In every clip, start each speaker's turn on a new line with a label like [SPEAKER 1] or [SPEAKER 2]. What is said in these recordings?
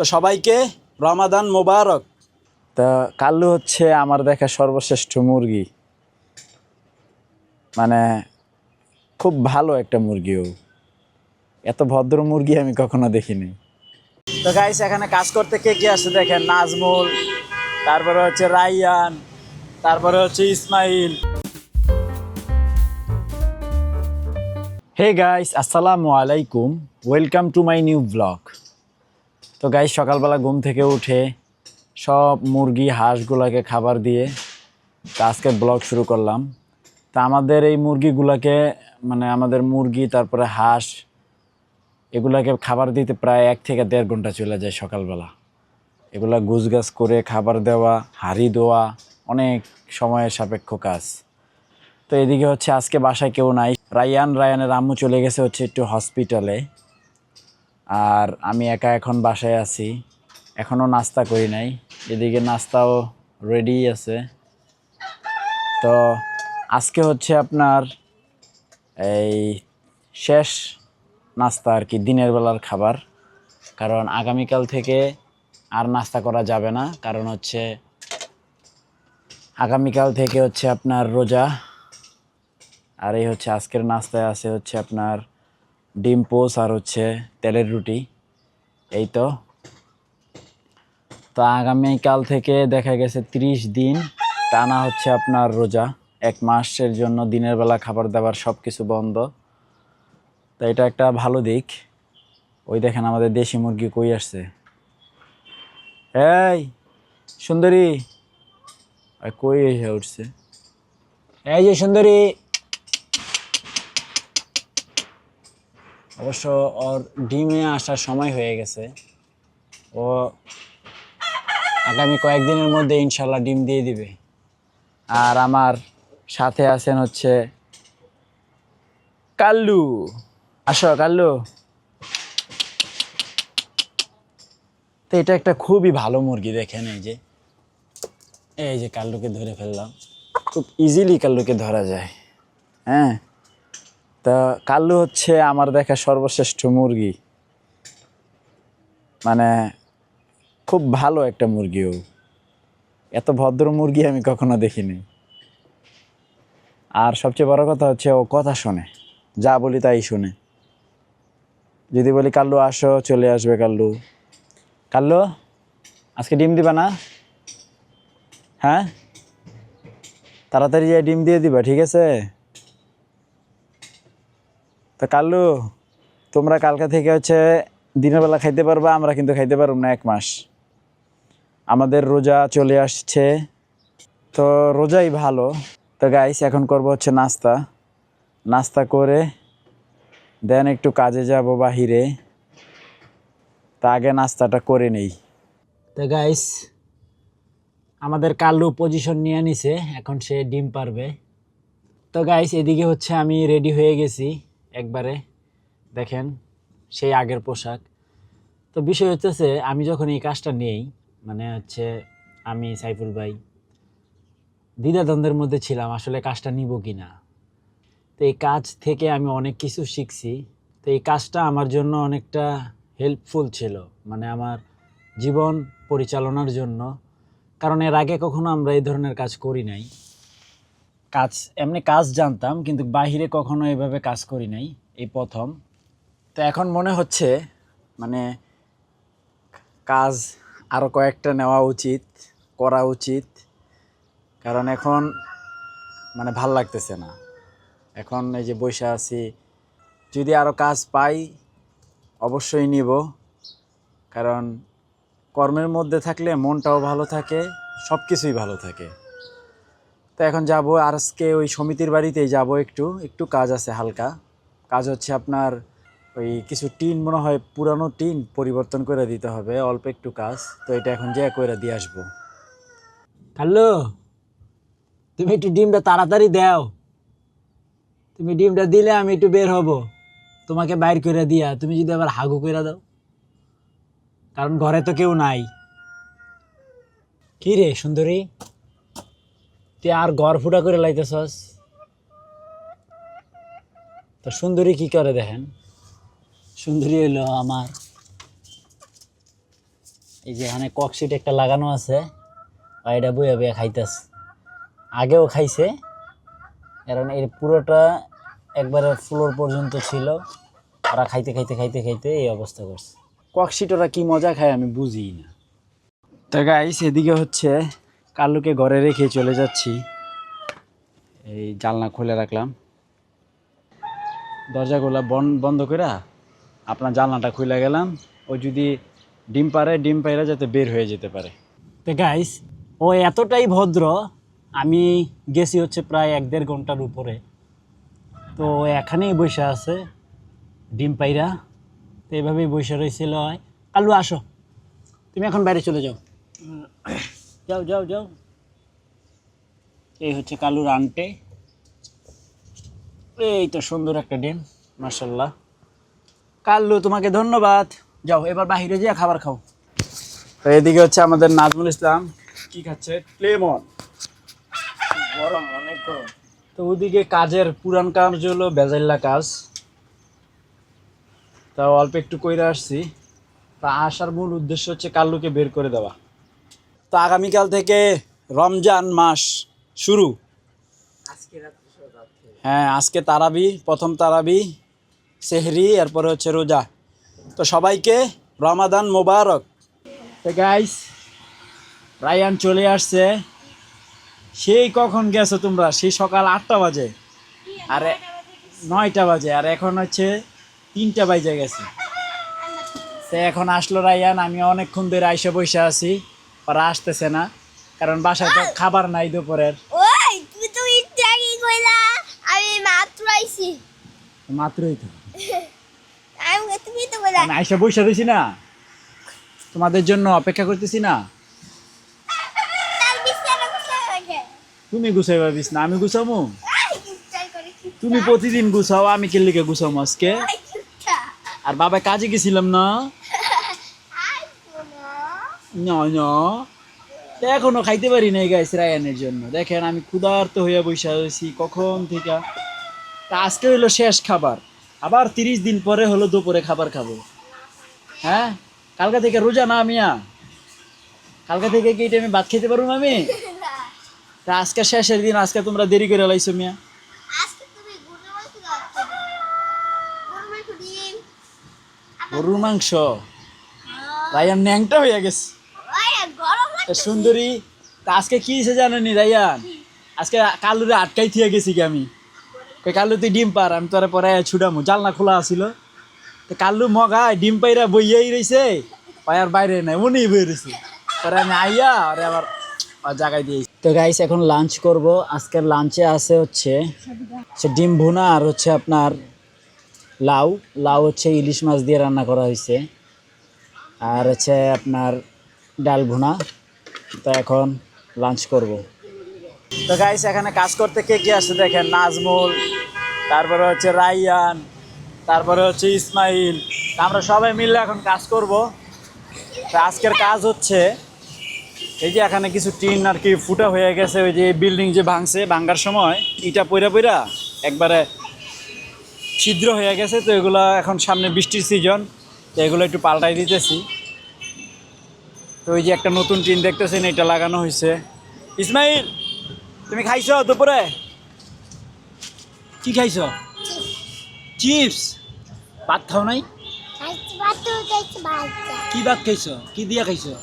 [SPEAKER 1] তো সবাইকে রমাদান মোবারক।
[SPEAKER 2] তা কাল্লু হচ্ছে আমার দেখা সর্বশ্রেষ্ঠ মুরগি, মানে খুব ভালো একটা মুরগি। ও এত ভদ্র মুরগি আমি কখনো দেখিনি।
[SPEAKER 1] তো গাইস এখানে কাজ করতে কে কে আসছে দেখেন, নাজমুল, তারপরে হচ্ছে রাইয়ান, তারপরে হচ্ছে ইসমাইল।
[SPEAKER 2] হে গাইস, আসসালামু আলাইকুম, welcome to my new blog. তো গাইস সকালবেলা ঘুম থেকে উঠে সব মুরগি হাঁসগুলাকে খাবার দিয়ে তো আজকে ব্লগ শুরু করলাম। তা আমাদের এই মুরগিগুলাকে, মানে আমাদের মুরগি তারপরে হাঁস এগুলাকে খাবার দিতে প্রায় 1 থেকে 1.5 ঘন্টা চলে যায় সকালবেলা। এগুলা গুছগাছ করে খাবার দেওয়া, হাঁড়ি ধোয়া অনেক সময়ের সাপেক্ষ কাজ। তো এদিকে হচ্ছে আজকে বাসায় কেউ নাই। রায়ানের আম্মু চলে গেছে হচ্ছে একটু হসপিটালে, আর আমি একা এখন বাসায় আছি। এখনও নাস্তা করি নাই, এদিকে নাস্তাও রেডি আছে। তো আজকে হচ্ছে আপনার এই শেষ নাস্তা আর কি, দিনের বেলার খাবার। কারণ আগামীকাল থেকে আর নাস্তা করা যাবে না, কারণ হচ্ছে আগামীকাল থেকে হচ্ছে আপনার রোজা। আর এই হচ্ছে আজকের নাস্তায় আছে হচ্ছে আপনার ডিম পোচ আর হচ্ছে তেলের রুটি। এই তো আগামীকাল থেকে দেখা গেছে 30 দিন টানা হচ্ছে আপনার রোজা। 1 মাসের জন্য দিনের বেলা খাবার দাবার সব কিছু বন্ধ। তো এটা একটা ভালো দিক। ওই দেখেন আমাদের দেশি মুরগি কই আসছে। এই সুন্দরী, কই এসে উঠছে, এই যে সুন্দরী। অবশ্য ওর ডিমে আসার সময় হয়ে গেছে। ও আগামী কয়েকদিনের মধ্যে ইনশাল্লাহ ডিম দিয়ে দিবে। আর আমার সাথে আছেন হচ্ছে কাল্লু। আসো কাল্লু। তো এটা একটা খুবই ভালো মুরগি, দেখেন এই যে কাল্লুকে ধরে ফেললাম। খুব ইজিলি কাল্লুকে ধরা যায়। হ্যাঁ, তা কাল্লু হচ্ছে আমার দেখা সর্বশ্রেষ্ঠ মুরগি, মানে খুব ভালো একটা মুরগি। ও এত ভদ্র মুরগি আমি কখনো দেখিনি। আর সবচেয়ে বড় কথা হচ্ছে ও কথা শোনে, যা বলি তাই শুনে। যদি বলি কাল্লু আসো, চলে আসবে কাল্লু। কাল্লু আজকে ডিম দিবা না? হ্যাঁ, তাড়াতাড়ি যাই ডিম দিয়ে দিবা, ঠিক আছে? তো কাল্লু, তোমরা কালকে থেকে হচ্ছে দিনের বেলা খাইতে পারবা, আমরা কিন্তু খাইতে পারব না 1 মাস। আমাদের রোজা চলে আসছে, তো রোজাই ভালো। তো গাইস এখন করব হচ্ছে নাস্তা করে দেন একটু কাজে যাব বাহিরে। তা আগে নাস্তাটা করে নেই। তো গাইস আমাদের কাল্লু পজিশন নিয়ে নিছে, এখন সে ডিম পারবে। তো গাইস এদিকে হচ্ছে আমি রেডি হয়ে গেছি একবারে, দেখেন সেই আগের পোশাক। তো বিষয় হচ্ছে আমি যখন এই কাজটা নেই, মানে হচ্ছে আমি সাইফুল ভাই দ্বিধাদ্বন্দ্বের মধ্যে ছিলাম আসলে কাজটা নিব কি না। তো এই কাজ থেকে আমি অনেক কিছু শিখছি। তো এই কাজটা আমার জন্য অনেকটা হেল্পফুল ছিল, মানে আমার জীবন পরিচালনার জন্য। কারণ এর আগে কখনো আমরা এই ধরনের কাজ করি নাই। এমনি কাজ জানতাম, কিন্তু বাহিরে কখনো এভাবে কাজ করি নাই, এই প্রথম। তো এখন মনে হচ্ছে মানে কাজ আরও কয়েকটা নেওয়া উচিত, করা উচিত। কারণ এখন মানে ভাল লাগতেছে না। এখন এই যে বসে আছি, যদি আরও কাজ পাই অবশ্যই নিব। কারণ কর্মের মধ্যে থাকলে মনটাও ভালো থাকে, সব কিছুই ভালো থাকে। তো এখন যাব আজকে ওই সমিতির বাড়িতেই যাব, একটু কাজ আছে, হালকা কাজ হচ্ছে আপনার ওই কিছু টিন মনে হয় পুরানো টিন পরিবর্তন করে দিতে হবে, অল্প একটু কাজ। তো এটা এখন যে করে দিয়ে আসবো। কাল্লু, তুমি একটু ডিমটা তাড়াতাড়ি দাও। তুমি ডিমটা দিলে আমি একটু বের হব, তোমাকে বাইর করে দিয়া। তুমি যদি আবার হাগু করে দাও, কারণ ঘরে তো কেউ নাই। কি রে সুন্দরী, তুই আর ঘর ফুটা করে লাইতেছস? তো সুন্দরী কি করে দেখেন। সুন্দরী হইল আমার
[SPEAKER 1] এই যে এখানে ককশিট একটা লাগানো আছে, আর এটা বইয়া বইয়া খাইতেছে। আগেও খাইছে, কারণ এই পুরোটা একবারে ফ্লোর পর্যন্ত ছিল, ওরা খাইতে খাইতে খাইতে খাইতে এই অবস্থা করছে। ককশিট ওরা কি মজা খায় আমি বুঝি না। তো গাইস এদিকে হচ্ছে কাল্লুকে ঘরে রেখে চলে যাচ্ছি। এই জানলা খুলে রাখলাম, দরজাগুলো বন্ধ করে আপনার জানলাটা খুলে গেলাম। ও যদি ডিম পারে, ডিম পাইরা যাতে বের হয়ে যেতে পারে। তো গাইস ও এতটাই ভদ্র, আমি গেছি হচ্ছে প্রায় 1-1.5 ঘন্টার উপরে, তো ও এখানেই বসে আছে ডিম পাইরা। তো এইভাবেই বসে রয়েছিল। কাল্লু আসো, তুমি এখন বাইরে চলে যাও, যাও যাও যাও। এই হচ্ছে কালুর আন্টে। এই তো সুন্দর একটা ডিম, মাশাআল্লাহ। কাল্লু তোমাকে ধন্যবাদ, যাও এবার বাহিরে যেয়ে খাবার খাও। তো এদিকে হচ্ছে আমাদের নাজমুল ইসলাম কি খাচ্ছে, লেমন। গরম, অনেক গরম। তো ওদিকে কাজের পুরান কাজ হলো বেজাইল্লা কাজ, তা অল্প একটু কইরা আসছি। তা আসার মূল উদ্দেশ্য হচ্ছে কাল্লুকে বের করে দেওয়া। তো আগামীকাল থেকে রমজান মাস শুরু। হ্যাঁ, আজকে তারাবি, প্রথম তারাবি, সেহরি, এরপরে হচ্ছে রোজা। তো সবাইকে রমাদান মোবারক। তো গাইস রায়ান চলে আসছে। সেই কখন গেছো তোমরা? সেই সকাল 8টা বাজে, আরে 9টা বাজে, আর এখন হচ্ছে 3টা বাজে গেছে। তো এখন আসলো রায়ান, আমি অনেকক্ষণ ধরে আইসা বসে আছি, ওরা আসতেছে না, কারণ বাসায় তো খাবার নাই দুপুরের।
[SPEAKER 3] ওই তুই তো ইচ্ছা কি কইলা, আমি মাত্র আইছি।
[SPEAKER 1] মাত্রই তো
[SPEAKER 3] তুমি তো কইলা
[SPEAKER 1] আমি আইসা বসে রয়েছি না, তোমাদের জন্য অপেক্ষা করতেছি না।
[SPEAKER 3] তার বিছানা গুছাই রাখে।
[SPEAKER 1] তুমি গুছাই পাবিস না, আমি গুছামু?
[SPEAKER 3] ইচ্ছা করে কি
[SPEAKER 1] তুমি প্রতিদিন গুছাও, আমি কে লিগে গুছামু আজকে?
[SPEAKER 3] ইচ্ছা
[SPEAKER 1] আর বাবা কাজে গেছিলাম না,
[SPEAKER 3] আই শোনো
[SPEAKER 1] তো এখনো খাইতে পারি নাই গাইস রায়ানের জন্য। দেখেন আমি ক্ষুধার্ত হইয়া বসে রয়েছি কখন থেকে। তা আজকে হলো শেষ খাবার, আবার 30 দিন পরে হলো দুপুরে খাবার খাবো। হ্যাঁ, কালকা থেকে রোজা না মিয়া, কালকা থেকে কি টাইমে ভাত খেতে পারবো আমি? তা আজকে শেষের দিন, আজকে তোমরা দেরি করে লাইছো মিয়া।
[SPEAKER 3] আজকে তুমি গরুর মাংস খাচ্ছো। গরুর মাংস ডিম।
[SPEAKER 1] গরুর মাংস, রায়ান ন্যাংটা হইয়া গেছে।
[SPEAKER 3] ওই গরম
[SPEAKER 1] তা সুন্দরী, তা আজকে কি হয়েছে জানেনি রায়ান? আজকে কালুরে আটকাই থিয়ে গেছি কি আমি, কাল্লু তুই ডিম পার, আমি তোরে পরে ছুটামু। জানলা খোলা আছিল, তো কাল্লু মগায় ডিম পাইরা বইয়াই রয়েছে, পায়ার বাইরে নাই, মনেই বই রয়েছে। পরে আমি আইয়া আরে আবার জায়গায় দিয়েছি। তো গাইস এখন লাঞ্চ করব। আজকের লাঞ্চে আছে হচ্ছে ডিম ভুনা, আর হচ্ছে আপনার লাউ। লাউ হচ্ছে ইলিশ মাছ দিয়ে রান্না করা হয়েছে, আর হচ্ছে আপনার ডাল ভুনা। তো এখন লাঞ্চ করব। তো গাইস এখানে কাজ করতে কে কে আসছে দেখেন, নাজমুল, তারপরে হচ্ছে রাইয়ান, তারপরে হচ্ছে ইসমাইল। আমরা সবাই মিলে এখন কাজ করব। তো আজকের কাজ হচ্ছে এই যে এখানে কিছু টিন আর কি ফুটা হয়ে গেছে, ওই যে বিল্ডিং যে ভাঙছে, ভাঙার সময় ইটা পইরা পইরা একবারে ছিদ্র হয়ে গেছে। তো এগুলো এখন সামনে বৃষ্টির সিজন, তো এগুলো একটু পাল্টাই দিতেছি। তো ওই যে একটা নতুন টিন দেখতেছেন, এটা লাগানো হয়েছে। ইসমাইল তুমি খাইছো দুপুরে? কি খাইছো? চিপস। ভাত খাও নাই?
[SPEAKER 3] খাইছি ভাত তো খাইছি ভাত।
[SPEAKER 1] কি ভাত খাইছো? কি দিয়া খাইছো?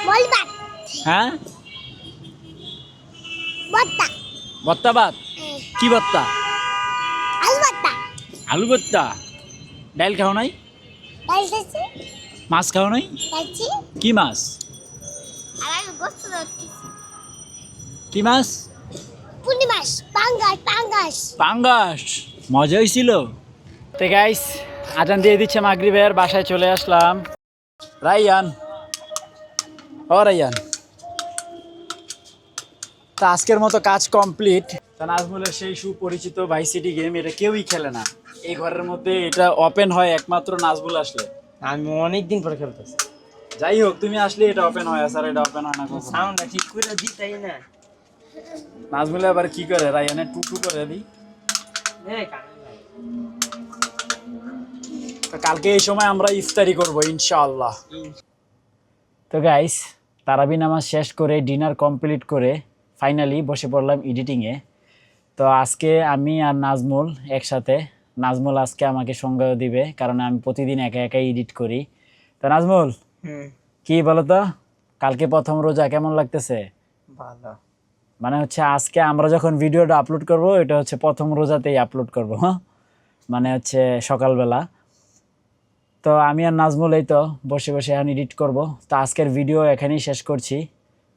[SPEAKER 3] বল ভাত।
[SPEAKER 1] হ্যাঁ,
[SPEAKER 3] ভর্তা।
[SPEAKER 1] ভর্তা ভাত। কি ভর্তা?
[SPEAKER 3] আলু ভর্তা।
[SPEAKER 1] আলু ভর্তা। ডাল খাও নাই?
[SPEAKER 3] ডাল খাইছি।
[SPEAKER 1] মাছ খাও নাই?
[SPEAKER 3] খাইছি।
[SPEAKER 1] কি মাছ?
[SPEAKER 3] আর আমি গোস্ত খাইছি।
[SPEAKER 1] কি মাছ?
[SPEAKER 3] পুনি মাছ, পাঙ্গাস, পাঙ্গাস।
[SPEAKER 1] পাঙ্গাস। মজা হয়েছিল। তো গাইস আজান দিয়ে দিচ্ছে মাগরিবের, বাসায় চলে আসলাম। রাইয়ান, ও রাইয়ান, তা আজকের মতো কাজ কমপ্লিট। নাজমুলের সেই সুপরিচিত ভাইস সিটি গেম, এটা কেউই খেলে না এই ঘরের মধ্যে। এটা ওপেন হয় একমাত্র নাজমুল আসলে।
[SPEAKER 4] আমি অনেকদিন পরে খেলতেছি।
[SPEAKER 1] যাই হোক, তুমি আসলে এটা ওপেন হয়, স্যার এটা ওপেন হয় না কখনো।
[SPEAKER 4] সাউন্ড ঠিক করে দিই তাই না?
[SPEAKER 1] নাজমুলে আবার কি করে, রায়ানে টুটু করে দিই। তো কালকে এই সময় আমরা ইফতারি করবো ইনশাআল্লাহ।
[SPEAKER 2] তো গাইস তারাবি নামাজ শেষ করে ডিনার কমপ্লিট করে ফাইনালি বসে পড়লাম এডিটিংয়ে। তো আজকে আমি আর নাজমুল একসাথে, নাজমুল আজকে আমাকে সঙ্গ দিবে কারণ আমি প্রতিদিন একা একাই এডিট করি। তো নাজমুল কি বলো তো, কালকে প্রথম রোজা কেমন লাগতেছে?
[SPEAKER 4] ভালো।
[SPEAKER 2] মানে হচ্ছে আজকে আমরা যখন ভিডিওটা আপলোড করব এটা হচ্ছে প্রথম রোজাতেই আপলোড করব, হ্যাঁ মানে হচ্ছে সকালবেলা। তো আমি আর নাজমুল এই তো বসে বসে এখন এডিট করব। তো আজকের ভিডিও এখানেই শেষ করছি।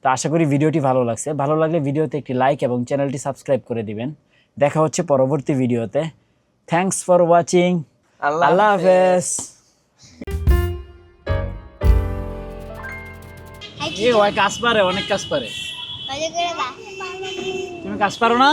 [SPEAKER 2] তো আশা করি ভিডিওটি ভালো লাগছে, ভালো লাগলে ভিডিওতে একটি লাইক এবং চ্যানেলটি সাবস্ক্রাইব করে দিবেন। দেখা হচ্ছে পরবর্তী ভিডিওতে। Thanks for watching. আল্লাহ হাফেজ।
[SPEAKER 1] এ ওই কাজ পারে, অনেক কাজ পারে।
[SPEAKER 3] মজা করে বা
[SPEAKER 1] তুমি কাজ পারো না?